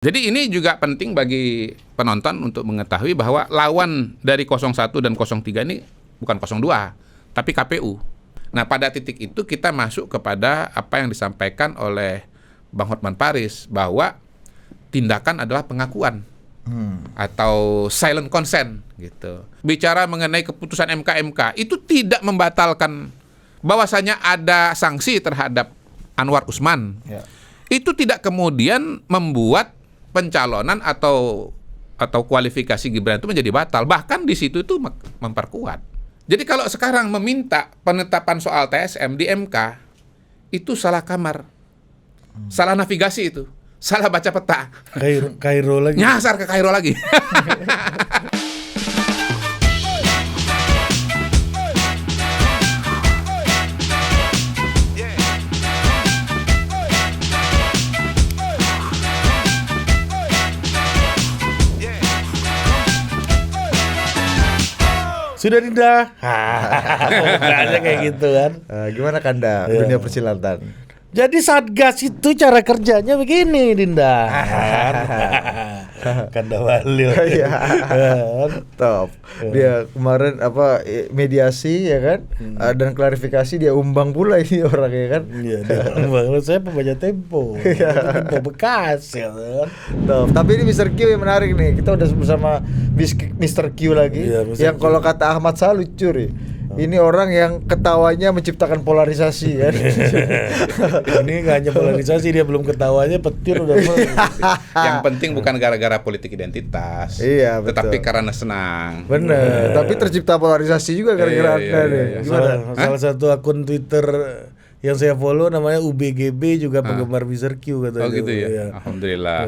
Jadi ini juga penting bagi penonton untuk mengetahui bahwa lawan dari 01 dan 03 ini bukan 02, tapi KPU. Nah, pada titik itu kita masuk kepada apa yang disampaikan oleh Bang Hotman Paris, bahwa tindakan adalah pengakuan atau silent consent gitu. Bicara mengenai keputusan MK itu tidak membatalkan bahwasanya ada sanksi terhadap Anwar Usman. Ya. Itu tidak kemudian membuat pencalonan atau kualifikasi Gibran itu menjadi batal. Bahkan di situ itu memperkuat. Jadi kalau sekarang meminta penetapan soal TSM di MK, itu salah kamar. Salah navigasi itu. Salah baca peta. Kairo lagi. Nyasar ke Kairo lagi. Sudah Dinda. Pokoknya kayak gitu kan. Gimana Kanda dunia persilatan? Jadi Satgas itu cara kerjanya begini, Dinda. Kanda Walil. Iya. Top. Dia kemarin mediasi ya kan, dan klarifikasi dia umbang pula ini orang ya kan. Iya, dia umbang. Saya pembaca Tempo. Tempo bekas ya kan. Top. Tapi ini Mr. Q yang menarik nih. Kita udah bersama Mr. Q lagi. Iya, Mr. yang Q. kalau kata Ahmad Sah lucu nih. Ini orang yang ketawanya menciptakan polarisasi kan. Ini nggak hanya polarisasi, dia belum ketawanya petir udah. Yang penting bukan gara-gara politik identitas. Iya, betul. Tetapi karena senang. Bener. Tapi tercipta polarisasi juga gara-gara Anda nih. Gimana? Salah satu akun Twitter yang saya follow namanya UBGB juga penggemar Mr. Q katanya. Oh gitu ya. Iya. Alhamdulillah.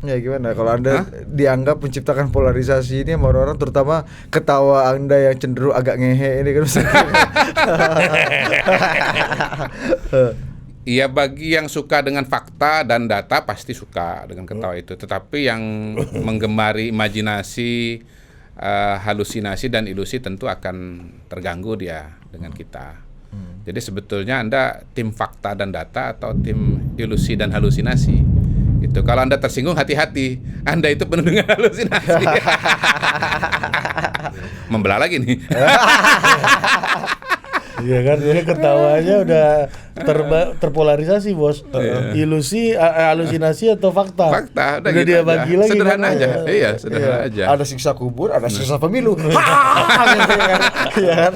Ya gimana kalau Anda dianggap menciptakan polarisasi ini sama orang, terutama ketawa Anda yang cenderung agak ngehe ini kan. Iya, bagi yang suka dengan fakta dan data pasti suka dengan ketawa itu. Tetapi yang menggemari imajinasi, halusinasi dan ilusi tentu akan terganggu dia dengan kita. Jadi sebetulnya Anda tim fakta dan data atau tim ilusi dan halusinasi. Itu kalau Anda tersinggung, hati-hati. Anda itu penuh dengan halusinasi. Membelah lagi nih. Iya kan, dia ketawanya udah terpolarisasi bos. Ilusi, halusinasi atau fakta? Fakta, udah gitu dia aja. bagi lagi. Sederhana kan? aja. Iya, sederhana aja. Ada siksa kubur, ada siksa pemilu. Iya kan?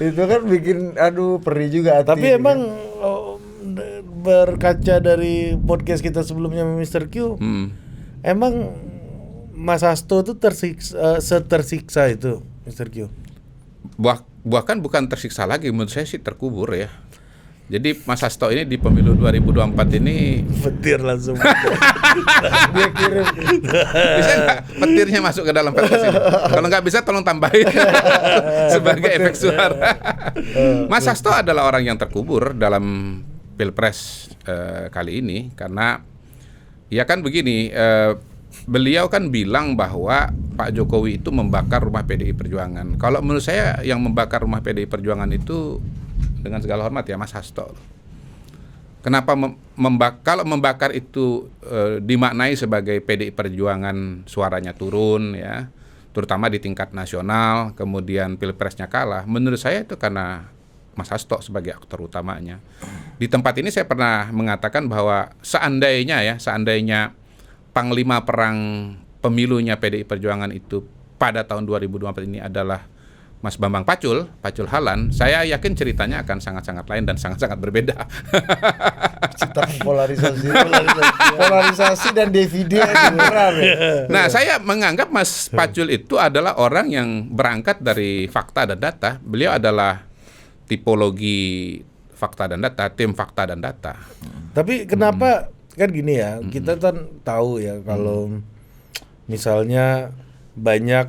Itu kan bikin perih juga hati. Tapi emang berkaca dari podcast kita sebelumnya Mr. Q, emang Mas Hasto tuh tersiksa itu Mr. Q. Bahkan bukan tersiksa lagi, menurut saya sih terkubur ya. Jadi Mas Hasto ini di pemilu 2024 ini petir langsung. Dia kirim. Bisa nggak petirnya masuk ke dalam podcast ini? Kalau nggak bisa tolong tambahin sebagai efek suara. Mas Hasto adalah orang yang terkubur dalam Pilpres kali ini, karena ya kan begini, beliau kan bilang bahwa Pak Jokowi itu membakar rumah PDI Perjuangan. Kalau menurut saya yang membakar rumah PDI Perjuangan itu, dengan segala hormat ya, Mas Hasto. Kenapa kalau membakar itu dimaknai sebagai PDI Perjuangan suaranya turun ya, terutama di tingkat nasional, kemudian Pilpresnya kalah. Menurut saya itu karena Mas Hasto sebagai aktor utamanya. Di tempat ini saya pernah mengatakan bahwa seandainya Panglima perang pemilunya PDI Perjuangan itu pada tahun 2024 ini adalah Mas Bambang Pacul Halan, saya yakin ceritanya akan sangat-sangat lain dan sangat-sangat berbeda. Ciptakan polarisasi dan dividen. Nah, saya menganggap Mas Pacul itu adalah orang yang berangkat dari fakta dan data. Beliau adalah tipologi fakta dan data, tim fakta dan data. Tapi kenapa kan gini ya, kita kan tahu ya kalau misalnya banyak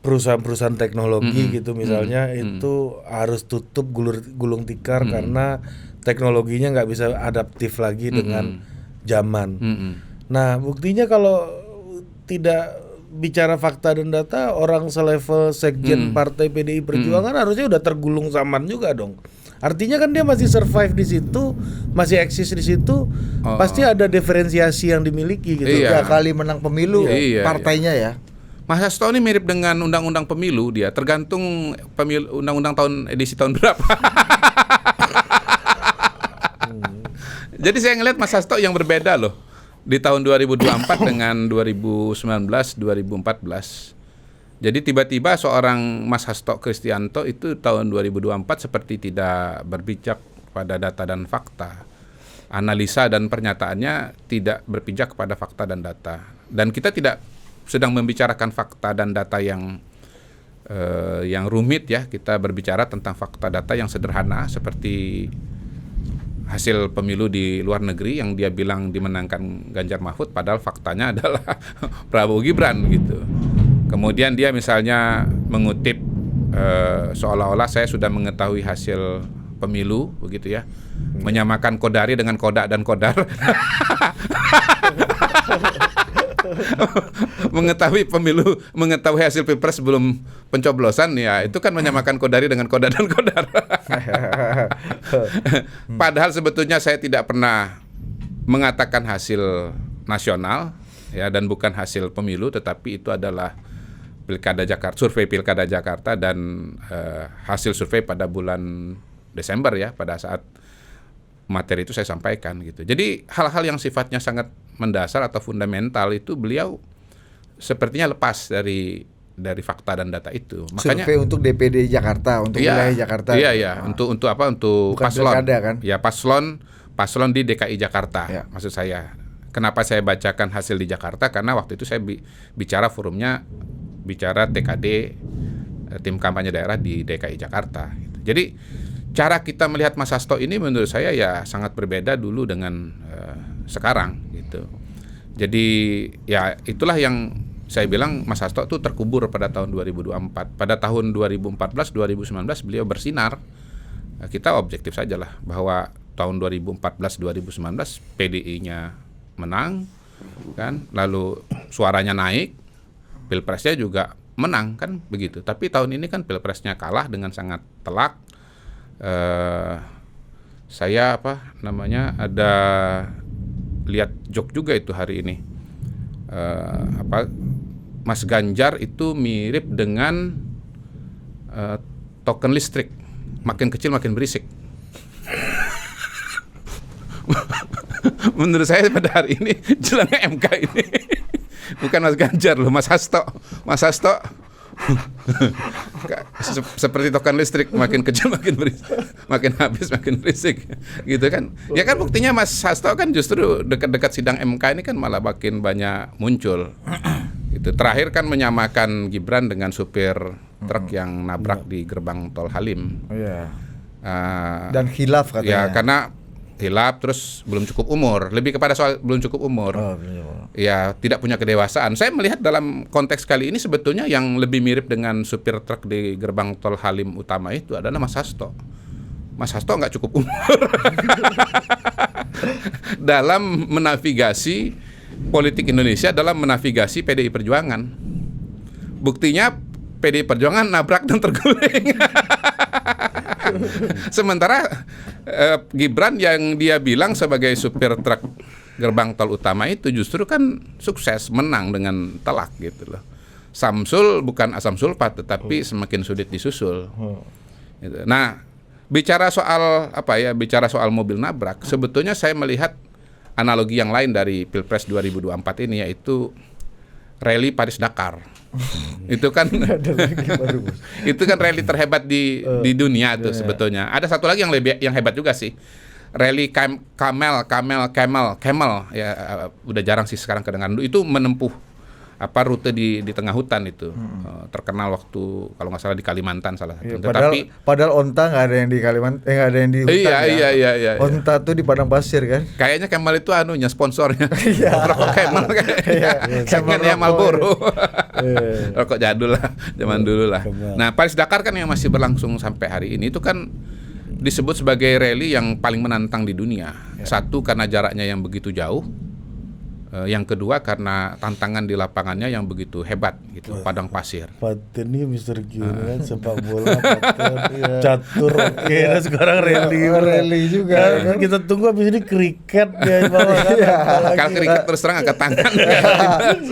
perusahaan-perusahaan teknologi gitu misalnya itu harus tutup gulung tikar karena teknologinya nggak bisa adaptif lagi dengan zaman. Nah, buktinya kalau tidak bicara fakta dan data, orang selevel sekjen partai PDI Perjuangan harusnya udah tergulung zaman juga dong. Artinya kan dia masih survive di situ, masih eksis di situ, pasti ada diferensiasi yang dimiliki gitu. Iya. 3 kali menang pemilu Iya, partainya ya. Mas Hasto ini mirip dengan undang-undang pemilu dia, tergantung pemilu undang-undang edisi tahun berapa. Jadi saya ngelihat Mas Hasto yang berbeda loh di tahun 2024 dengan 2019, 2014. Jadi tiba-tiba seorang Mas Hasto Kristianto itu tahun 2024 seperti tidak berpijak pada data dan fakta. Analisa dan pernyataannya tidak berpijak kepada fakta dan data. Dan kita tidak sedang membicarakan fakta dan data yang rumit ya. Kita berbicara tentang fakta data yang sederhana seperti hasil pemilu di luar negeri yang dia bilang dimenangkan Ganjar Mahfud, padahal faktanya adalah Prabowo Gibran gitu. Kemudian dia misalnya mengutip seolah-olah saya sudah mengetahui hasil pemilu begitu ya, menyamakan Kodari dengan Kodak dan Kodar. Mengetahui pemilu, mengetahui hasil pilpres sebelum pencoblosan ya, itu kan menyamakan Kodari dengan Kodak dan Kodar. Padahal sebetulnya saya tidak pernah mengatakan hasil nasional ya, dan bukan hasil pemilu, tetapi itu adalah Pilkada Jakarta, survei Pilkada Jakarta dan hasil survei pada bulan Desember ya, pada saat materi itu saya sampaikan gitu. Jadi hal-hal yang sifatnya sangat mendasar atau fundamental itu beliau sepertinya lepas dari fakta dan data itu. Makanya survei untuk DPD Jakarta, untuk wilayah Jakarta. Iya. Untuk apa? Untuk bukan paslon. Pilkada, kan? Ya, paslon di DKI Jakarta. Ya. Maksud saya. Kenapa saya bacakan hasil di Jakarta? Karena waktu itu saya bicara forumnya bicara TKD, tim kampanye daerah di DKI Jakarta. Jadi cara kita melihat Mas Hasto ini menurut saya ya sangat berbeda dulu dengan sekarang gitu. Jadi ya itulah yang saya bilang Mas Hasto itu terkubur pada tahun 2024. Pada tahun 2014-2019 beliau bersinar. Kita objektif sajalah bahwa tahun 2014-2019 PDI-nya menang kan, lalu suaranya naik, pilpresnya juga menang kan begitu. Tapi tahun ini kan pilpresnya kalah dengan sangat telak. Saya ada lihat jok juga itu hari ini. Mas Ganjar itu mirip dengan token listrik, makin kecil makin berisik. Menurut saya pada hari ini jelangnya MK ini bukan Mas Ganjar loh, Mas Hasto. Seperti token listrik, makin kecil makin berisik, makin habis makin berisik gitu kan. Ya kan buktinya Mas Hasto kan justru dekat-dekat sidang MK ini kan malah makin banyak muncul. Itu terakhir kan menyamakan Gibran dengan supir truk yang nabrak di gerbang tol Halim. Dan khilaf katanya. Ya karena hilap, terus belum cukup umur, lebih kepada soal belum cukup umur. Ya tidak punya kedewasaan. Saya melihat dalam konteks kali ini sebetulnya yang lebih mirip dengan supir truk di gerbang tol Halim utama itu adalah Mas Hasto. Mas Hasto nggak cukup umur dalam menavigasi politik Indonesia, dalam menavigasi PDI Perjuangan. Buktinya PDI Perjuangan nabrak dan terguling. Sementara Gibran yang dia bilang sebagai supir truk gerbang tol utama itu justru kan sukses, menang dengan telak gitu loh. Samsul bukan asam sulfat, tetapi semakin sulit disusul. Gitu. Nah, bicara soal mobil nabrak, sebetulnya saya melihat analogi yang lain dari Pilpres 2024 ini, yaitu rally Paris-Dakar. Itu kan itu kan rally terhebat di dunia tuh sebetulnya. Ada satu lagi yang hebat juga sih. Rally Camel ya, udah jarang sih sekarang kedengaran. Itu menempuh rute di tengah hutan itu. Terkenal waktu kalau nggak salah di Kalimantan salah satu. Padahal onta nggak ada yang di Kalimantan, nggak ada yang di hutan. Iya. Onta tuh di padang pasir kan. Kayaknya Camel itu sponsornya. Rokok Camel kayaknya Marlboro. Rokok jadul lah, zaman dulu lah. Nah, Paris-Dakar kan yang masih berlangsung sampai hari ini itu kan disebut sebagai rally yang paling menantang di dunia. Satu, karena jaraknya yang begitu jauh. Yang kedua karena tantangan di lapangannya yang begitu hebat gitu, padang pasir. Paten nih Mr. Q kan sepak bola, paten, catur, oke, dan sekarang rally juga. Kan kita tunggu habis ini kriket dia bawa kan. Kalau kriket terus terang angkat tangan.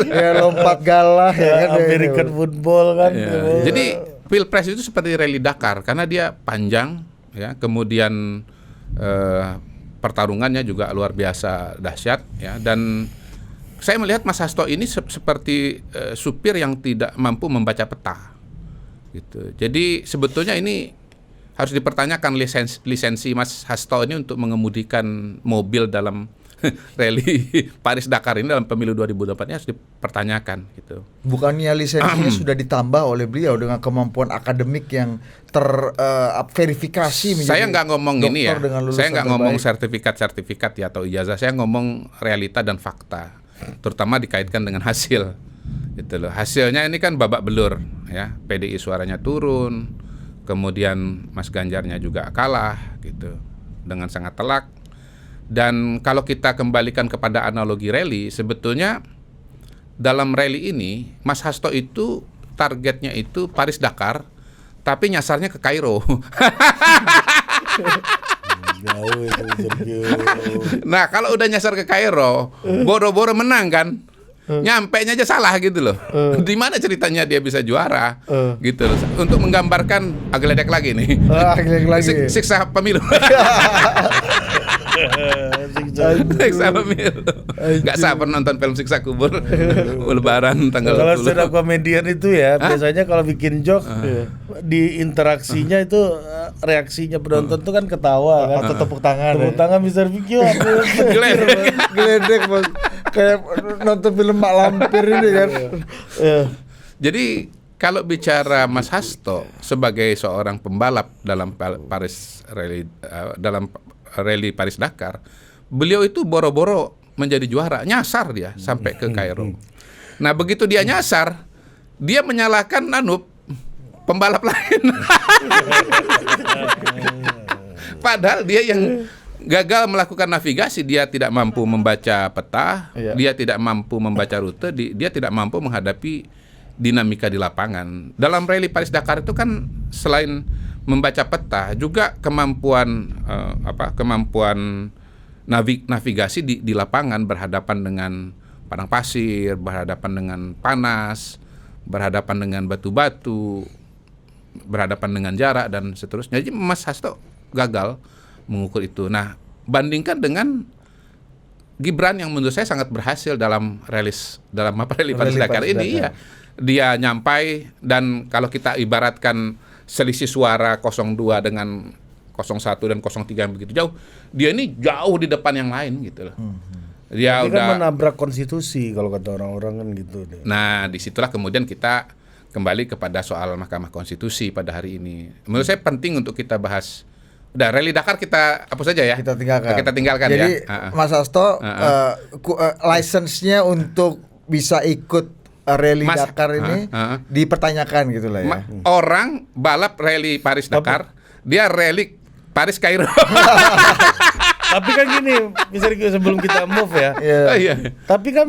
Ya lompat galah ya kan. American football kan. Jadi Pilpres itu seperti rally Dakar karena dia panjang ya, kemudian pertarungannya juga luar biasa dahsyat ya, dan saya melihat Mas Hasto ini seperti supir yang tidak mampu membaca peta, gitu. Jadi sebetulnya ini harus dipertanyakan lisensi Mas Hasto ini untuk mengemudikan mobil dalam rally Paris Dakar ini dalam pemilu 2024 ini harus dipertanyakan, gitu. Bukannya lisensinya sudah ditambah oleh beliau dengan kemampuan akademik yang terverifikasi menjadi Saya nggak ngomong ini ya, saya nggak ngomong sertifikat ya atau ijazah, saya ngomong realita dan fakta, terutama dikaitkan dengan hasil, gitu loh. Hasilnya ini kan babak belur ya, PDI suaranya turun, kemudian Mas Ganjarnya juga kalah gitu dengan sangat telak. Dan kalau kita kembalikan kepada analogi rally, sebetulnya dalam rally ini Mas Hasto itu targetnya itu Paris Dakar, tapi nyasarnya ke Kairo. Jauh itu. Nah kalau udah nyasar ke Kairo, boro-boro menang kan, nyampenya aja salah gitu loh. Di mana ceritanya dia bisa juara, gitu loh. Untuk menggambarkan agak lagi nih, siksa pemilu. Siksa pemilu. Nggak sabar nonton film siksa kubur Lebaran tanggal 20. Kalau stand-up komedian itu ya biasanya kalau bikin joke di interaksinya itu reaksinya penonton tuh kan ketawa kan, atau tepuk tangan. Tepuk tangan bisa pikir geledek Bang. Kayak nonton film Mak Lampir ini kan. Jadi kalau bicara Mas Hasto sebagai seorang pembalap dalam Paris Rally, dalam rally Paris Dakar, beliau itu boro-boro menjadi juara, nyasar dia sampai ke Kairo. Nah begitu dia nyasar, dia menyalahkan pembalap lain. Padahal dia yang gagal melakukan navigasi, dia tidak mampu membaca peta, dia tidak mampu membaca rute, dia tidak mampu menghadapi dinamika di lapangan. Dalam rally Paris Dakar itu kan selain membaca peta juga kemampuan navigasi di lapangan, berhadapan dengan padang pasir, berhadapan dengan panas, berhadapan dengan batu-batu, berhadapan dengan jarak dan seterusnya. Jadi Mas Hasto gagal mengukur itu. Nah, bandingkan dengan Gibran yang menurut saya sangat berhasil dalam rally Paris Dakar ini ya. Dia nyampai, dan kalau kita ibaratkan selisih suara 02 dengan 01 dan 03 yang begitu jauh, dia ini jauh di depan yang lain gitu loh. Dia udah kan menabrak konstitusi kalau kata orang-orang kan gitu. Nah, disitulah kemudian kita kembali kepada soal Mahkamah Konstitusi pada hari ini. Menurut saya penting untuk kita bahas. Udah, rally Dakar kita hapus saja ya. Kita tinggalkan. Jadi, ya. Mas Hasto lisensinya untuk bisa ikut rally Dakar ini dipertanyakan gitu lah ya. Orang balap rally Paris Dakar, dia rally Paris Kairo. Tapi kan gini, sebelum kita move ya. Tapi kan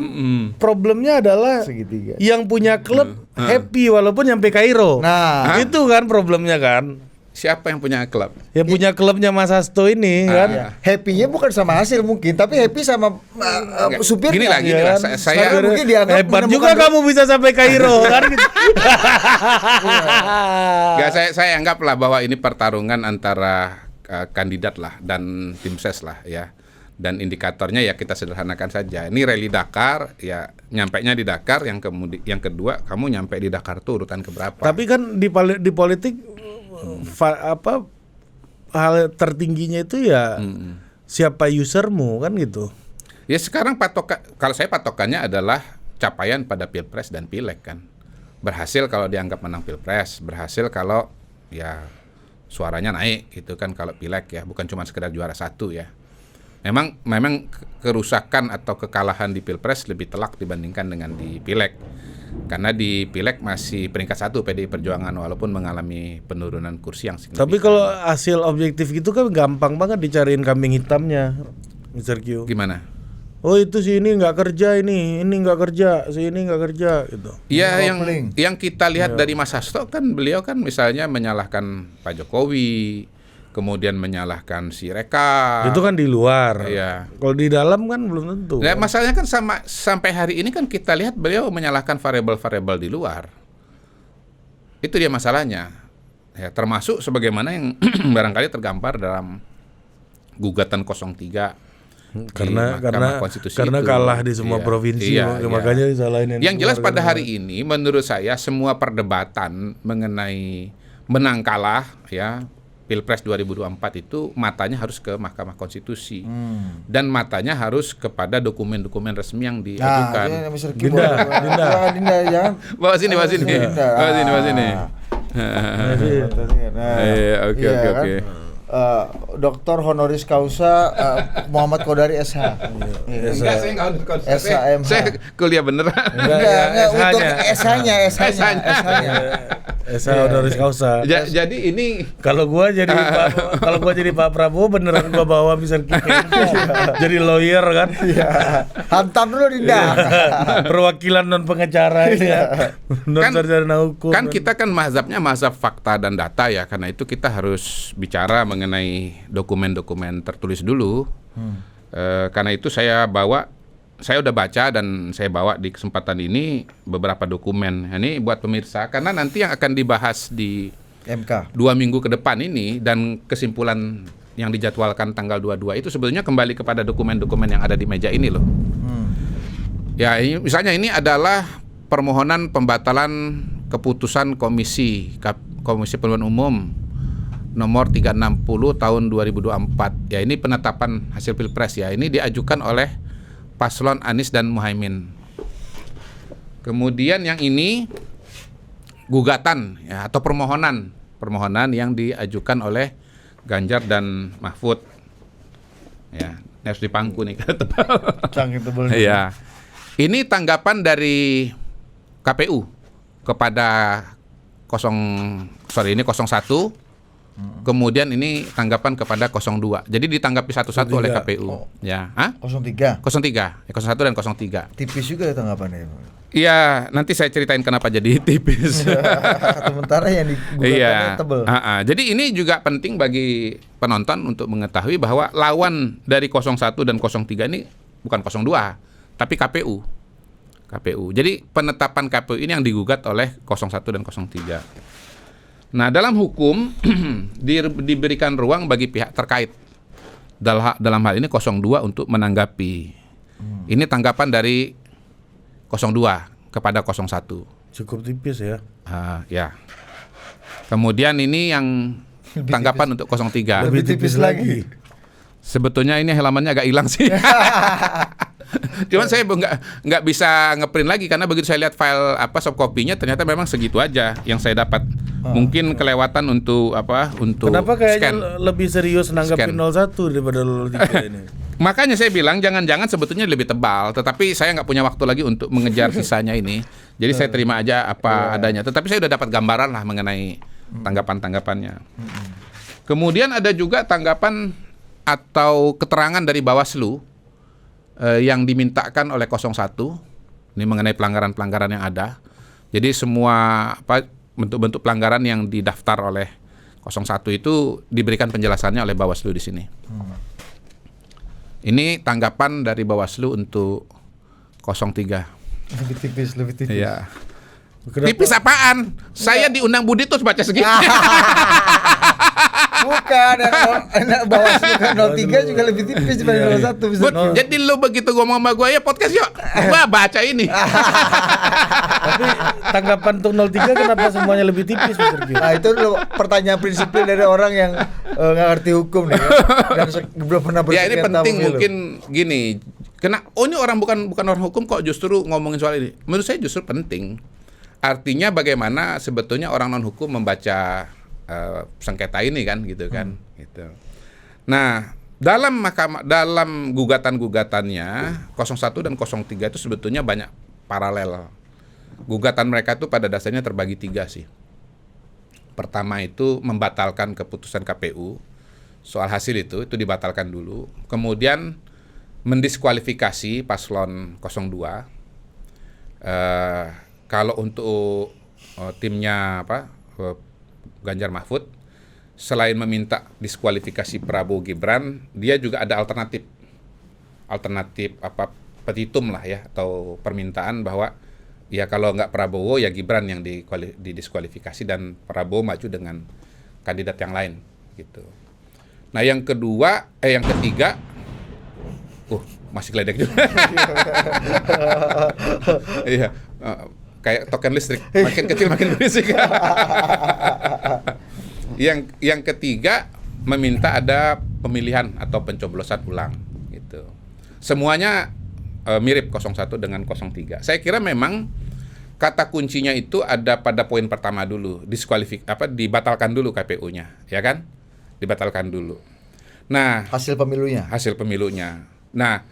problemnya adalah segitiga. Yang punya klub happy walaupun nyampe Kairo. Nah, itu kan problemnya kan. Siapa yang punya klub? Yang punya klubnya Mas Hasto ini kan. Iya. Happy-nya bukan sama hasil mungkin, tapi happy sama supirnya. Gini lah, saya mungkin dianggap hebat juga kamu bisa sampai Kairo kan gitu. Saya anggaplah bahwa ini pertarungan antara kandidat lah dan tim ses lah ya. Dan indikatornya ya kita sederhanakan saja. Ini rally Dakar, ya nyampainya di Dakar, yang kedua kamu nyampe di Dakar tuh urutan keberapa. Tapi kan di politik hal tertingginya itu ya siapa usermu kan gitu. Ya sekarang kalau saya patokannya adalah capaian pada Pilpres dan Pileg kan. Berhasil kalau dianggap menang Pilpres, berhasil kalau ya suaranya naik gitu kan kalau Pileg ya, bukan cuma sekedar juara satu ya. Memang kerusakan atau kekalahan di Pilpres lebih telak dibandingkan dengan di Pileg. Karena di Pileg masih peringkat 1 PDI Perjuangan walaupun mengalami penurunan kursi yang signifikan. Tapi kalau hasil objektif gitu kan gampang banget dicariin kambing hitamnya, Mr. Q. Gimana? oh itu si ini nggak kerja, ini nggak kerja, si ini nggak kerja gitu. Ya, Kopling. yang kita lihat dari Mas Hasto kan beliau kan misalnya menyalahkan Pak Jokowi, kemudian menyalahkan si Reka. Itu kan di luar. Iya. Kalau di dalam kan belum tentu. Nah, masalahnya kan sampai hari ini kan kita lihat beliau menyalahkan variabel-variabel di luar. Itu dia masalahnya. Ya, termasuk sebagaimana yang barangkali tergambar dalam gugatan 03 karena di Mahkamah Konstitusi karena itu. kalah di semua Iya, provinsi, iya, iya. makanya disalahin Yang jelas luar pada kan. hari ini menurut saya semua perdebatan mengenai menang kalah ya Pilpres 2024 itu matanya harus ke Mahkamah Konstitusi dan matanya harus kepada dokumen-dokumen resmi yang diajukan. Nah, Mr. Kim, Dinda, Dinda. Dinda jangan. Bawa sini, bawa sini. Dinda. Bawa sini, bawa sini. Oke, Iya, oke, kan? oke. Doktor honoris causa Muhammad Kodari SH. Enggak, saya nggak ada konsep. SHMH. Saya kuliah beneran. Enggak, untuk SH-nya. SH-nya. Esa honoris causa. Jadi ini Kalau gua jadi Pak Prabowo beneran gua bawa Mr. Kim. Jadi lawyer kan. Iya. Hantam dulu Dinda. Perwakilan non pengacara ini ya. Non Kan- sarjana hukum. kan kita kan mazhabnya mazhab fakta dan data ya, karena itu kita harus bicara mengenai dokumen-dokumen tertulis dulu. Karena itu saya udah baca dan saya bawa di kesempatan ini beberapa dokumen. Ini buat pemirsa karena nanti yang akan dibahas di MK. 2 minggu ke depan ini dan kesimpulan yang dijadwalkan tanggal 22 itu sebetulnya kembali kepada dokumen-dokumen yang ada di meja ini loh. Ya, misalnya ini adalah permohonan pembatalan keputusan Komisi Pemilihan Umum nomor 360 tahun 2024. Ya, ini penetapan hasil Pilpres ya. Ini diajukan oleh paslon Anies dan Muhaimin. Kemudian yang ini gugatan ya atau permohonan yang diajukan oleh Ganjar dan Mahfud. Ya, ini harus dipangku nih. Cangkir tebel. Iya. Ini tanggapan dari KPU kepada 01. Kemudian ini tanggapan kepada 02. Jadi ditanggapi satu-satu oleh KPU. Oh. Ya. Hah? 03. 03. 01 dan 03. Tipis juga ya tanggapannya. Iya, nanti saya ceritain kenapa jadi tipis. Sementara yang digugatannya tebel. Jadi ini juga penting bagi penonton untuk mengetahui bahwa lawan dari 01 dan 03 ini bukan 02, tapi KPU. Jadi penetapan KPU ini yang digugat oleh 01 dan 03. Nah, dalam hukum diberikan ruang bagi pihak terkait. Dalam hal ini 02 untuk menanggapi. Ini tanggapan dari 02 kepada 01. Cukup tipis ya. Ya. Kemudian ini yang tanggapan untuk 03. Lebih tipis lagi. Sebetulnya ini halamannya agak hilang sih. Cuman saya nggak bisa ngeprint lagi karena begitu saya lihat file soft copy-nya ternyata memang segitu aja yang saya dapat. Mungkin kelewatan untuk Kenapa kayaknya scan. lebih serius nanggapin Scan. 01 daripada 03 ini? Makanya saya bilang jangan-jangan sebetulnya lebih tebal, tetapi saya nggak punya waktu lagi untuk mengejar sisanya ini. Jadi saya terima aja apa adanya. Tetapi saya udah dapat gambaran lah mengenai tanggapan-tanggapannya. Kemudian ada juga tanggapan atau keterangan dari Bawaslu yang dimintakan oleh 01 ini mengenai pelanggaran-pelanggaran yang ada. Jadi semua bentuk-bentuk pelanggaran yang didaftar oleh 01 itu diberikan penjelasannya oleh Bawaslu di sini. Ini tanggapan dari Bawaslu untuk 03. Lebih tipis. Iya. Kenapa? Tipis apaan? Saya diundang Budi terus baca segini. Bukan, anak Bawaslu kan 03 juga lebih tipis dibanding 01. Bud, jadi lu begitu ngomong sama gue ya podcast yuk. Gua baca ini. Tapi tanggapan untuk 03 kenapa semuanya lebih tipis, Mr. Kim? Nah, itu loh pertanyaan prinsipil dari orang yang nggak ngerti hukum nih kan? Dan belum pernah Ya ini bersekian penting tahun mungkin gini. Ini orang bukan orang hukum kok justru ngomongin soal ini. Menurut saya justru penting. Artinya bagaimana sebetulnya orang non hukum membaca sengketa ini kan gitu kan gitu. Nah, dalam gugatan-gugatannya 01 dan 03 itu sebetulnya banyak paralel. Gugatan mereka itu pada dasarnya terbagi 3 sih. Pertama itu membatalkan keputusan KPU soal hasil itu dibatalkan dulu. Kemudian mendiskualifikasi paslon 02. Kalau untuk timnya Ganjar Mahfud, selain meminta diskualifikasi Prabowo Gibran, dia juga ada alternatif petitum lah ya, atau permintaan bahwa ya kalau nggak Prabowo ya Gibran yang didiskualifikasi dan Prabowo maju dengan kandidat yang lain gitu. Nah yang ketiga, masih geledek juga. Iya, kayak token listrik, makin kecil makin berisik. Yang ketiga meminta ada pemilihan atau pencoblosan ulang gitu. Semuanya mirip 01 dengan 03. Saya kira memang kata kuncinya itu ada pada poin pertama dulu, dibatalkan dulu KPU-nya, ya kan? Dibatalkan dulu. Nah, hasil pemilunya. Nah,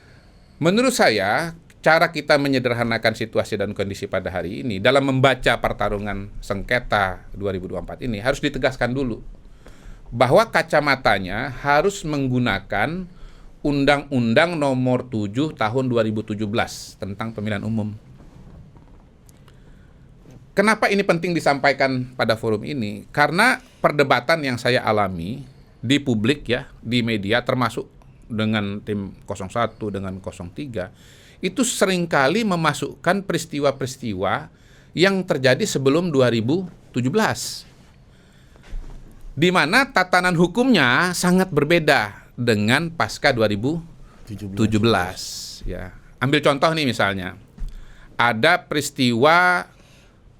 menurut saya cara kita menyederhanakan situasi dan kondisi pada hari ini dalam membaca pertarungan sengketa 2024 ini harus ditegaskan dulu bahwa kacamatanya harus menggunakan Undang-Undang Nomor 7 Tahun 2017 tentang pemilihan umum. Kenapa ini penting disampaikan pada forum ini? Karena perdebatan yang saya alami di publik ya, di media termasuk dengan tim 01 dengan 03 itu seringkali memasukkan peristiwa-peristiwa yang terjadi sebelum 2017 di mana tatanan hukumnya sangat berbeda dengan pasca 2017 ya. Ambil contoh nih misalnya ada peristiwa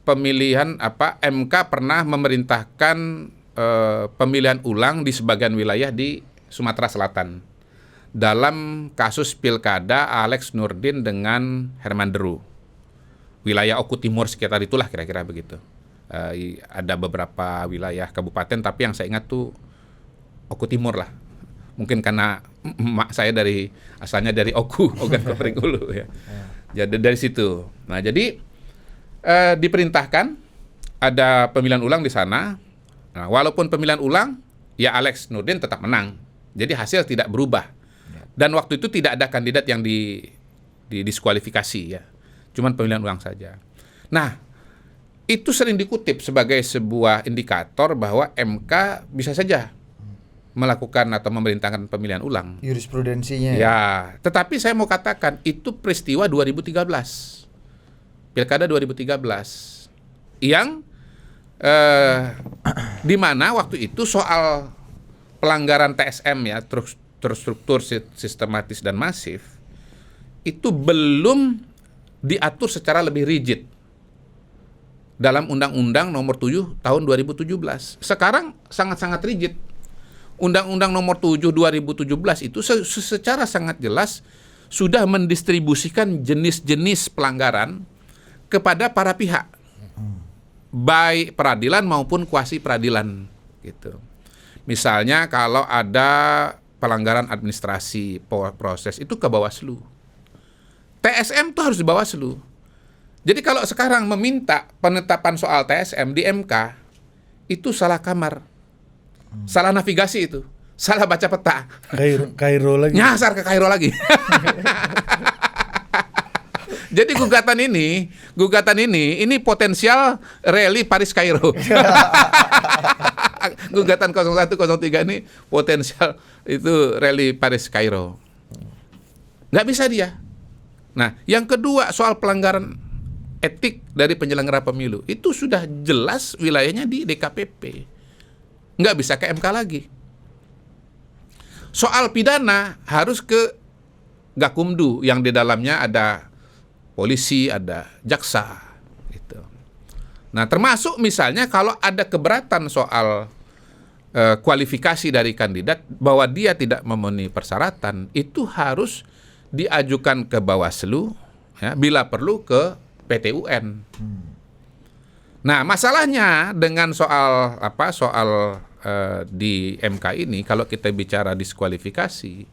pemilihan MK pernah memerintahkan pemilihan ulang di sebagian wilayah di Sumatera Selatan dalam kasus pilkada Alex Nurdin dengan Herman Deru. Wilayah Oku Timur sekitar itulah kira-kira begitu. Ada beberapa wilayah kabupaten tapi yang saya ingat tuh Oku Timur lah. Mungkin karena mak saya asalnya dari Oku, Ogan Komering Ulu ya. Jadi dari situ. Nah, jadi diperintahkan ada pemilihan ulang di sana. Nah, walaupun pemilihan ulang ya Alex Nurdin tetap menang. Jadi hasil tidak berubah. Dan waktu itu tidak ada kandidat yang didiskualifikasi ya. Cuman pemilihan ulang saja. Nah, itu sering dikutip sebagai sebuah indikator bahwa MK bisa saja melakukan atau memerintahkan pemilihan ulang. Jurisprudensinya. Ya, tetapi saya mau katakan itu peristiwa 2013. Pilkada 2013. Yang di mana waktu itu soal pelanggaran TSM ya, terstruktur, sistematis dan masif itu belum diatur secara lebih rigid dalam Undang-Undang Nomor 7 Tahun 2017. Sekarang sangat-sangat rigid. Undang-Undang Nomor 7 2017 itu secara sangat jelas sudah mendistribusikan jenis-jenis pelanggaran kepada para pihak, baik peradilan maupun kuasi peradilan gitu. Misalnya kalau ada pelanggaran administrasi proses itu ke Bawaslu. TSM itu harus di Bawaslu. Jadi kalau sekarang meminta penetapan soal TSM di MK itu salah kamar. Salah navigasi itu. Salah baca peta. Kairo lagi. Nyasar ke Kairo lagi. Jadi gugatan ini potensial rally Paris Kairo. Gugatan 0103 ini potensial itu rally Paris Kairo. Nggak bisa dia. Nah, yang kedua soal pelanggaran etik dari penyelenggara pemilu itu sudah jelas wilayahnya di DKPP, nggak bisa ke MK lagi. Soal pidana harus ke Gakumdu yang di dalamnya ada polisi, ada jaksa gitu. Nah, termasuk misalnya kalau ada keberatan soal kualifikasi dari kandidat bahwa dia tidak memenuhi persyaratan, itu harus diajukan ke Bawaslu ya, bila perlu ke PT UN. Nah, masalahnya dengan soal di MK ini, kalau kita bicara diskualifikasi,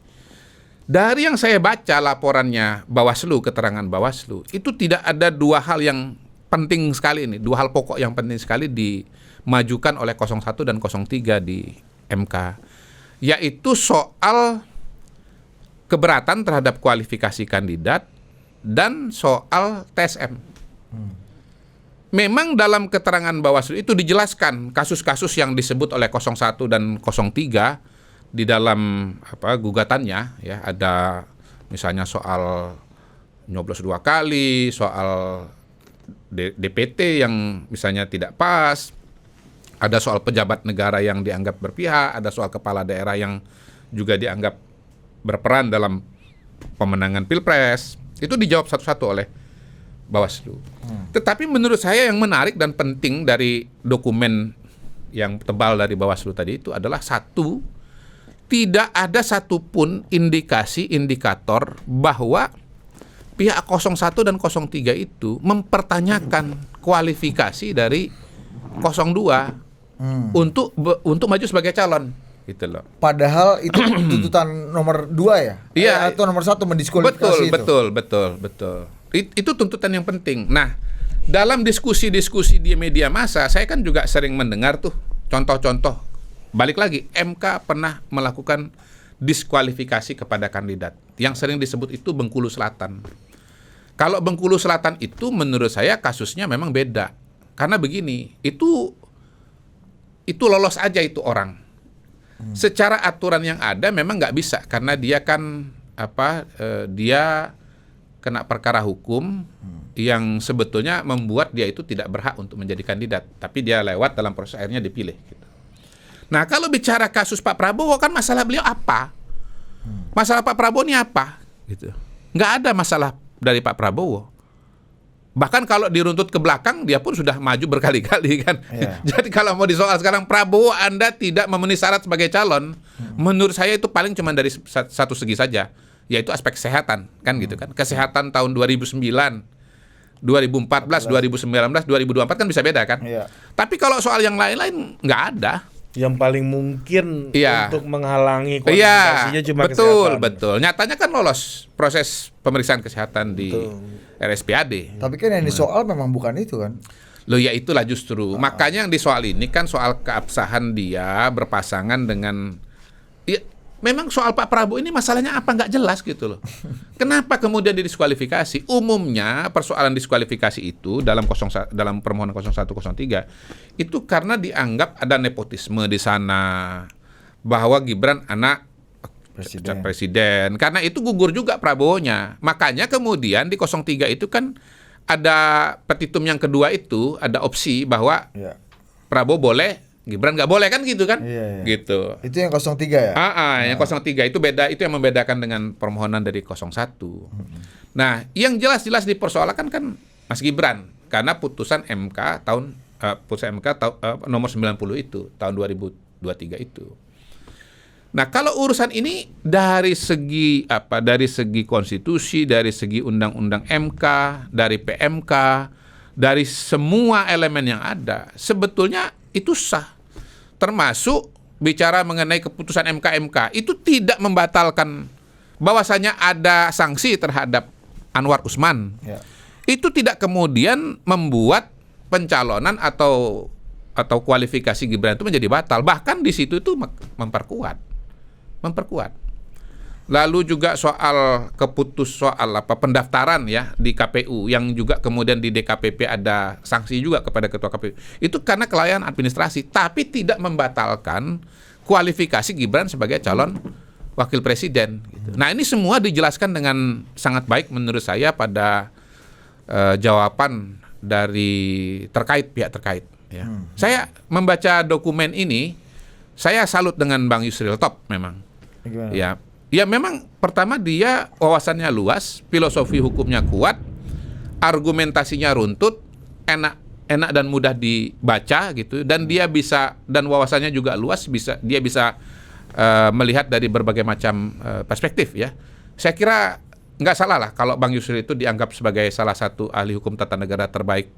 dari yang saya baca laporannya Bawaslu, keterangan Bawaslu, itu tidak ada dua hal yang penting sekali ini, dua hal pokok yang penting sekali dimajukan oleh 01 dan 03 di MK, yaitu soal keberatan terhadap kualifikasi kandidat dan soal TSM. Memang dalam keterangan Bawaslu itu dijelaskan kasus-kasus yang disebut oleh 01 dan 03 di dalam gugatannya, ya, ada misalnya soal nyoblos 2 kali, soal DPT yang misalnya tidak pas, ada soal pejabat negara yang dianggap berpihak, ada soal kepala daerah yang juga dianggap berperan dalam pemenangan Pilpres. Itu dijawab satu-satu oleh Bawaslu. Tetapi menurut saya yang menarik dan penting dari dokumen yang tebal dari Bawaslu tadi itu adalah satu, tidak ada satupun indikator bahwa pihak 01 dan 03 itu mempertanyakan kualifikasi dari 02 untuk maju sebagai calon, gitu loh. Padahal itu tuntutan nomor 2 ya? Iya. Atau nomor 1 mendiskualifikasi itu? Betul. Itu tuntutan yang penting. Nah, dalam diskusi-diskusi di media massa, saya kan juga sering mendengar tuh contoh-contoh. Balik lagi, MK pernah melakukan diskualifikasi kepada kandidat. Yang sering disebut itu Bengkulu Selatan. Kalau Bengkulu Selatan itu menurut saya kasusnya memang beda. Karena begini, itu lolos aja itu orang. Secara aturan yang ada memang nggak bisa, karena dia kan dia kena perkara hukum yang sebetulnya membuat dia itu tidak berhak untuk menjadi kandidat, tapi dia lewat dalam proses akhirnya dipilih. Gitu. Nah, kalau bicara kasus Pak Prabowo, kan masalah beliau apa? Masalah Pak Prabowo ini apa? Gitu. Nggak ada masalah dari Pak Prabowo. Bahkan kalau diruntut ke belakang, dia pun sudah maju berkali-kali kan. Yeah. Jadi kalau mau disoal sekarang, Prabowo Anda tidak memenuhi syarat sebagai calon, menurut saya itu paling cuma dari satu segi saja, yaitu aspek kesehatan, kan gitu kan. Kesehatan tahun 2009, 2014, 2019, 2024 kan bisa beda kan. Yeah. Tapi kalau soal yang lain-lain nggak ada. Yang paling mungkin untuk menghalangi kualifikasinya cuma kesehatan. Betul. Nyatanya kan lolos proses pemeriksaan kesehatan di RSPAD. Tapi kan yang disoal memang bukan itu kan. Loh ya itulah justru. Makanya yang disoal ini kan soal keabsahan dia berpasangan dengan, ya memang soal Pak Prabowo ini masalahnya apa nggak jelas gitu loh. Kenapa kemudian didiskualifikasi? Umumnya persoalan diskualifikasi itu dalam permohonan 0103 itu karena dianggap ada nepotisme di sana, bahwa Gibran anak presiden. Karena itu gugur juga Prabowo-nya. Makanya kemudian di 03 itu kan ada petitum yang kedua itu, ada opsi bahwa Prabowo boleh, Gibran nggak boleh kan gitu kan? Iya. Gitu. Itu yang 03 ya? Yang 03 itu beda, itu yang membedakan dengan permohonan dari 01. Nah, yang jelas-jelas dipersoalkan kan Mas Gibran karena putusan MK nomor 90 itu tahun 2023 itu. Nah, kalau urusan ini dari segi konstitusi, dari segi undang-undang MK, dari PMK, dari semua elemen yang ada, sebetulnya itu sah. Termasuk bicara mengenai keputusan MK itu tidak membatalkan bahwasanya ada sanksi terhadap Anwar Usman. Ya. Itu tidak kemudian membuat pencalonan atau kualifikasi Gibran itu menjadi batal. Bahkan di situ itu memperkuat. Lalu juga soal pendaftaran ya di KPU yang juga kemudian di DKPP ada sanksi juga kepada ketua KPU. Itu karena kelalaian administrasi, tapi tidak membatalkan kualifikasi Gibran sebagai calon wakil presiden. Gitu. Nah, ini semua dijelaskan dengan sangat baik menurut saya pada jawaban dari pihak terkait. Ya. Saya membaca dokumen ini, saya salut dengan Bang Yusril, top memang. Gimana? Ya memang pertama dia wawasannya luas, filosofi hukumnya kuat, argumentasinya runtut, enak dan mudah dibaca gitu, dan dia bisa, dan wawasannya juga luas, dia bisa melihat dari berbagai macam perspektif ya. Saya kira nggak salah lah kalau Bang Yusril itu dianggap sebagai salah satu ahli hukum tata negara terbaik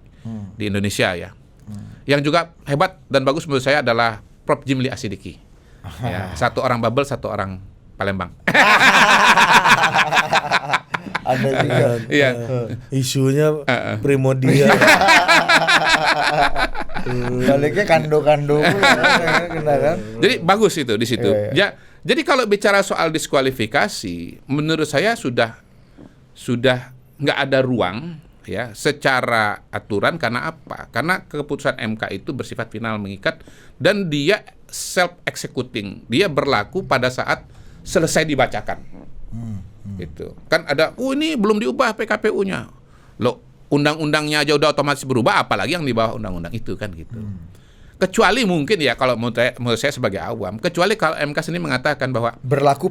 di Indonesia ya. Yang juga hebat dan bagus menurut saya adalah Prof. Jimli Asidiki. Ya, satu orang Babel, satu orang Palembang. Ada juga. Iya. Isunya primordial. Baliknya kando-kando kan. Jadi bagus itu di situ. Ya, Jadi kalau bicara soal diskualifikasi, menurut saya sudah nggak ada ruang ya secara aturan. Karena apa? Karena keputusan MK itu bersifat final mengikat dan dia self executing. Dia berlaku pada saat selesai dibacakan. Gitu. Kan ada, ini belum diubah PKPU-nya. Loh, undang-undangnya aja udah otomatis berubah, apalagi yang di bawah undang-undang itu kan gitu. Kecuali mungkin ya kalau menurut saya sebagai awam, kecuali kalau MK sendiri mengatakan bahwa Berlaku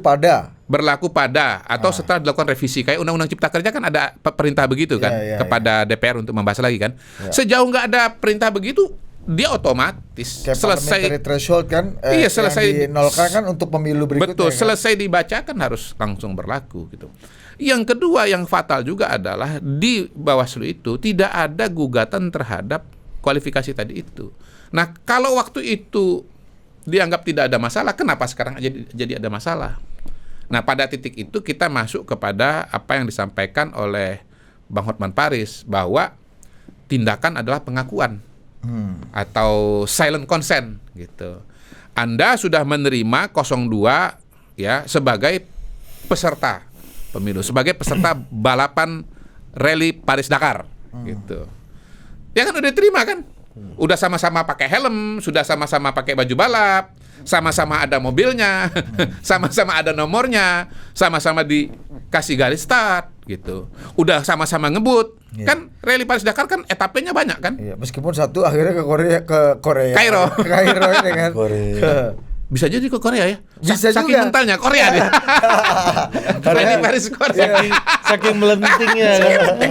pada atau setelah dilakukan revisi kayak Undang-Undang Cipta Kerja kan ada perintah begitu kan kepada DPR untuk membahas lagi kan. Sejauh nggak ada perintah begitu, dia otomatis kayak selesai parliamentary threshold kan, selesai yang dinolkan kan untuk pemilu berikutnya. Betul, kan? selesai dibacakan harus langsung berlaku gitu. Yang kedua yang fatal juga adalah di Bawaslu itu tidak ada gugatan terhadap kualifikasi tadi itu. Nah, kalau waktu itu dianggap tidak ada masalah, kenapa sekarang jadi ada masalah? Nah, pada titik itu kita masuk kepada apa yang disampaikan oleh Bang Hotman Paris bahwa tindakan adalah pengakuan atau silent consent gitu. Anda sudah menerima 02 ya sebagai peserta pemilu, sebagai peserta balapan rally Paris-Dakar gitu. Ya kan udah diterima kan? Udah sama-sama pakai helm, sudah sama-sama pakai baju balap, sama-sama ada mobilnya, sama-sama ada nomornya, sama-sama dikasih garis start gitu. Udah sama-sama ngebut. Kan rally Paris-Dakar kan etapenya banyak kan? Iya, meskipun satu akhirnya ke Korea. Kairo. Kairo ini kan. Korea. Bisa jadi ke Korea ya? Bisa saking juga. mentalnya Korea dia. Rally Paris Korea. Saking melentingnya kan.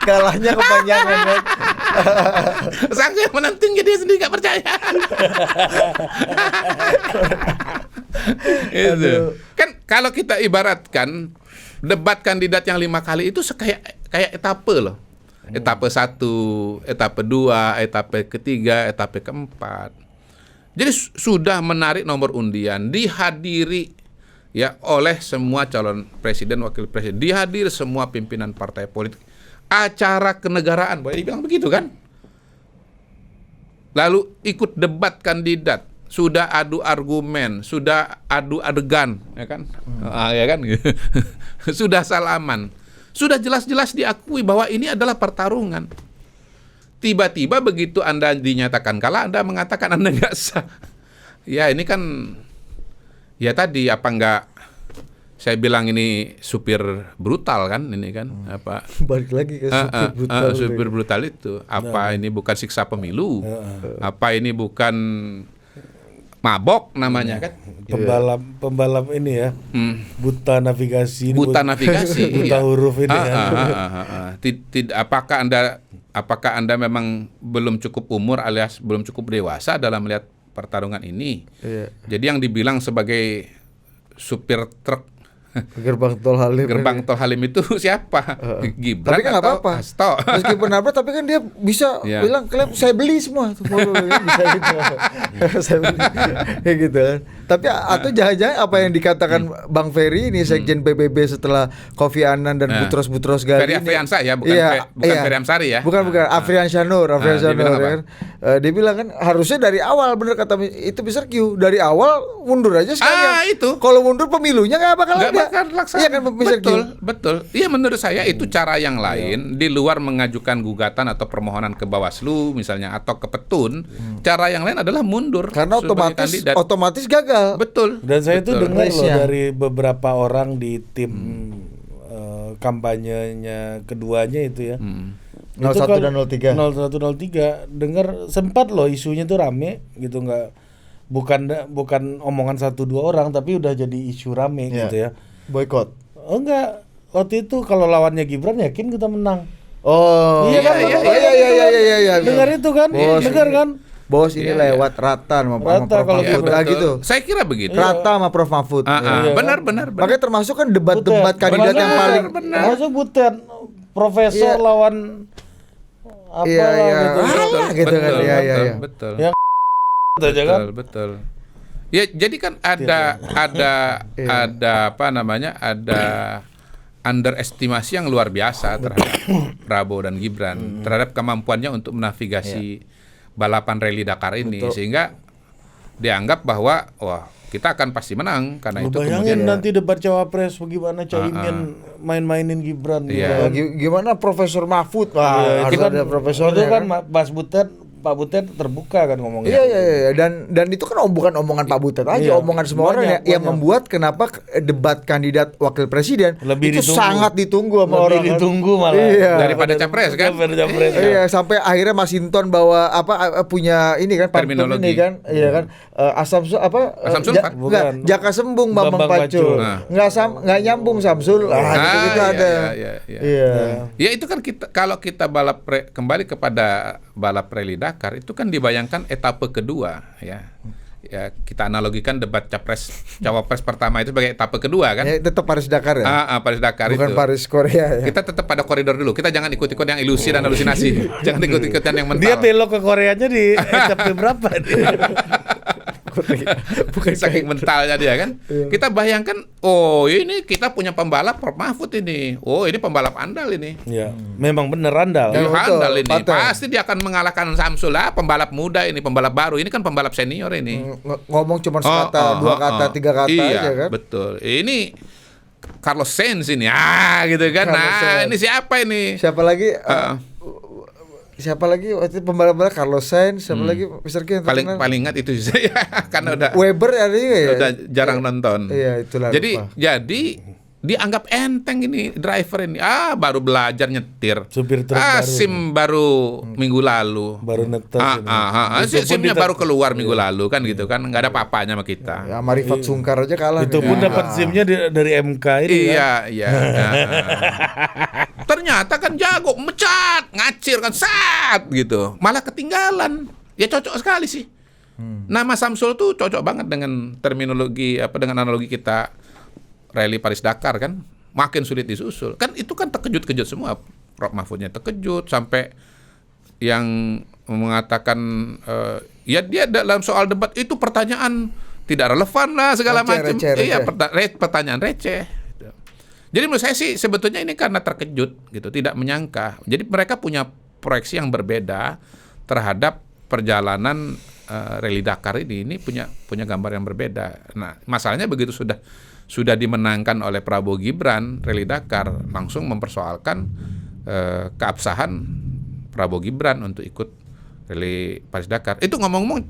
Kalahnya kepanjangan kan. Saking menentingnya dia sendiri nggak percaya. Itu. Kan kalau kita ibaratkan debat kandidat yang 5 kali itu kayak etape loh. Etape 1, etape 2, etape ketiga, etape keempat. Jadi sudah menarik nomor undian, dihadiri ya oleh semua calon presiden, wakil presiden, dihadiri semua pimpinan partai politik. Acara kenegaraan, boleh dibilang begitu kan? Lalu ikut debat kandidat, sudah adu argumen, sudah adu adegan, ya kan? Ya kan? Sudah salaman, sudah jelas-jelas diakui bahwa ini adalah pertarungan. Tiba-tiba begitu Anda dinyatakan kalah, Anda mengatakan Anda nggak sah. Ya ini kan, ya tadi apa nggak? Saya bilang ini supir brutal kan, ini kan apa? Balik lagi ke supir brutal. Supir brutal itu apa ini bukan siksa pemilu? Apa ini bukan mabok namanya kan? Pembalap ini ya. Buta navigasi. Buta navigasi. Buta huruf ini ya. Apakah Anda memang belum cukup umur alias belum cukup dewasa dalam melihat pertarungan ini? Iya. Jadi yang dibilang sebagai supir truk Gerbang Tol Halim. Gerbang Tol Halim itu siapa? Gibran tapi kan nggak atau apa-apa. Hasto? Meskipun nabrak, tapi kan dia bisa bilang klaim saya beli semua. Bisa gitu. Saya beli. Kayak gitu kan. Tapi atau jangan-jangan apa yang dikatakan Bang Ferry ini Sekjen PBB setelah Kofi Annan dan Butros Ghali. Ferry Afriansa ya, bukan Ferry Amsari ya. Bukan Afriansyah Nur ya kan. Dia bilang kan harusnya dari awal, bener kata itu Mr. Q, dari awal mundur aja sekalian. Itu. Kalau mundur pemilunya nggak bakal ada. Iya kan, betul. Iya menurut saya itu cara yang lain di luar mengajukan gugatan atau permohonan ke Bawaslu misalnya atau ke Petun. Cara yang lain adalah mundur karena otomatis gagal. Betul. Dan saya itu dengar loh dari beberapa orang di tim kampanyenya keduanya itu ya. 01 dan 03. 0103 dengar sempat loh isunya tuh rame gitu, bukan omongan 1-2 orang tapi udah jadi isu rame gitu ya. Boykot. Oh enggak, waktu itu kalau lawannya Gibran yakin kita menang. Oh. Iya kan? Iya. Dengar itu kan? Dengar kan? Bos ini lewat rata sama Prof Mahfud gitu. Saya kira begitu. Rata sama Prof Mahfud. Benar. Makanya termasuk kan debat-debat kandidat yang paling termasuk Butet profesor lawan apa gitu kan. Iya. Betul. Yang betul. Ya jadi kan ada apa namanya, ada underestimasi yang luar biasa terhadap Prabowo dan Gibran, terhadap kemampuannya untuk menavigasi balapan rally Dakar ini. Sehingga dianggap bahwa wah kita akan pasti menang karena Lu itu bayangin kemudian nanti debat cawapres bagaimana Caimin main-mainin Gibran. Iya. Gimana Profesor Mahfud? Iya, Wah, itu harus kan ada profesornya itu kan Pak Butet terbuka kan ngomongnya. Iya. Dan itu kan bukan omongan Pak Butet aja, Iya, omongan semua orang yang membuat kenapa debat kandidat wakil presiden Lebih itu ditunggu. sangat ditunggu sama Lebih orang. kan. ditunggu malah. Iya. daripada capres kan. Daripada capres. Iya, sampai akhirnya Mas Hinton bawa punya ini kan pantun Terminologi. ini kan, iya kan, Asam Sulfat? Bukan. Jaka Sembung Bambang Bambang Pacul, Pacul. nggak nyambung Samsul, gitu ada. Iya. Ya itu kan kalau kita kembali kepada balap rally Dakar itu kan dibayangkan etape kedua ya. Ya kita analogikan debat cawapres pertama itu sebagai etape kedua kan. Ya, tetap Paris Dakar ya. Paris Dakar Bukan itu. Paris Korea ya. Kita tetap pada koridor dulu. Kita jangan ikut-ikut yang ilusi dan halusinasi. Jangan ikut-ikutan yang mental. Dia belok ke Koreanya di etape berapa dia? Bukan saking mentalnya dia kan. Kita bayangkan, oh ini kita punya pembalap Prof Mahfud ini. Oh ini pembalap andal ini. Ya, memang bener andal. Iya, betul, andal ini. patah. Pasti dia akan mengalahkan Samsul lah, pembalap muda ini, pembalap baru. Ini kan pembalap senior ini. Ngomong cuma sekata, dua kata, tiga kata iya, aja kan. Betul. Ini Carlos Sainz ini. Gitu kan. Carlos Nah, Sainz. ini siapa ini? Siapa lagi waktu itu pembalap Carlos Sainz, siapa lagi Mr. K yang terkenal? Paling ingat itu saya karena udah Weber ada juga ya. udah jarang nonton. Iya, itulah. Jadi dianggap enteng ini driver ini. Baru belajar nyetir. Supir truk baru. SIM baru minggu lalu. Baru netes ini. SIM-nya baru keluar minggu lalu kan gitu kan. Nggak ada apa-apanya sama kita. Ya, Marifat Sungkar aja kalah. Itu nih. pun dapat SIM-nya dari MK ini kan. Iya. Ternyata kan jago, mecat, ngacir kan, sat gitu. Malah ketinggalan. Ya cocok sekali sih. Nama Samsul tuh cocok banget dengan terminologi dengan analogi kita rally Paris Dakar kan. Makin sulit disusul. Kan itu kan terkejut-kejut semua. Prof Mahfudnya terkejut sampai yang mengatakan ya dia dalam soal debat itu pertanyaan tidak relevan lah segala macam. Iya, pertanyaan receh. Jadi menurut saya sih sebetulnya ini karena terkejut gitu, tidak menyangka. Jadi mereka punya proyeksi yang berbeda terhadap perjalanan rally Dakar ini punya gambar yang berbeda. Nah, masalahnya begitu sudah dimenangkan oleh Prabowo Gibran rally Dakar, langsung mempersoalkan keabsahan Prabowo Gibran untuk ikut rally Paris Dakar. Itu ngomong-ngomong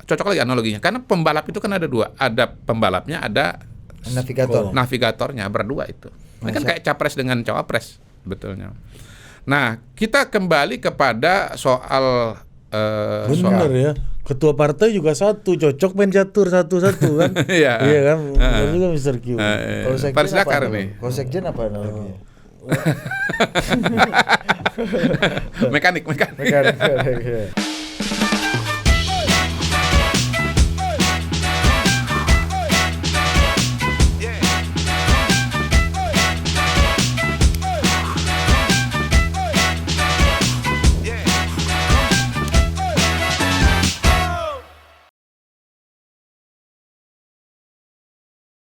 cocok lagi analoginya, karena pembalap itu kan ada dua, ada pembalapnya, ada navigatornya, berdua itu. Ini kan kayak capres dengan cawapres sebetulnya. Nah, kita kembali kepada soal benar ya. Ketua partai juga satu, cocok main catur satu-satu kan. Iya. Iya kan. Benar juga Mr. Q. Paris Dakar nih. Kalau sekjen apa analoginya? Mekanik. Mekanik.